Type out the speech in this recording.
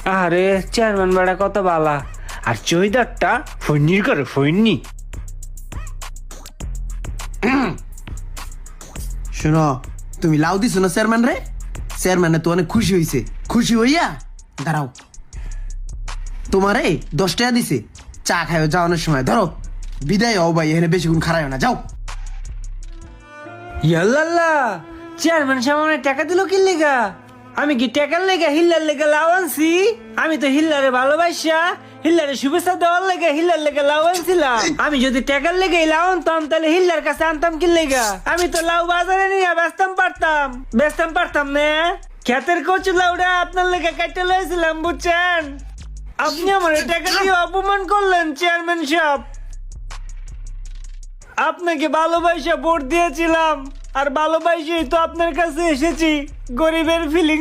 আরে চেয়ারম্যান বেড়া কত বালা, আর চৈদারটা ফৈনির করে ফৈনি। শোনো, তুমি লাউ দিছো না চেয়ারম্যান রে? চেয়ারম্যানে তো অনেক খুশি হইছে। খুশি হইয়া দাঁড়াও, তোমারে 10 টাকা দিছে, চা খাইও যাওয়ানোর সময়। ধরো, বিদায় হও ভাই, এখানে বেশিক্ষণ খারাইও না, যাও। ইয়াল্লাল্লাহ, চেয়ারম্যান সামনে টাকা দিল কি লেগা? আমি কি টাকার লেগা হিল্লার লেগা লাউ আনছি? আমি তো হিল্লারে ভালোবাসা, হিল্লারে শুভেচ্ছা দেওয়ার লেগে হিল্লার লেগে লাউ আনছিলাম। আমি যদি টাকার লেগে লাউ আনতাম তাহলে হিল্লার কাছে আনতাম কি লেগা? আমি তো লাউ বাজারে নিয়ে বেচতাম পারতাম না। ক্ষেতের কচু লাউটা আপনার লেগে কাটতে লয়েছিলাম, বুঝছেন? আপনি আমার টাকা দিয়ে অপমান করলেন চেয়ারম্যান সাহেব। আপনাকে ভালোবাসা ভোট দিয়েছিলাম, আর ভালোবাসেই তো আপনার কাছে এসেছি। গরিবের ফিলিংস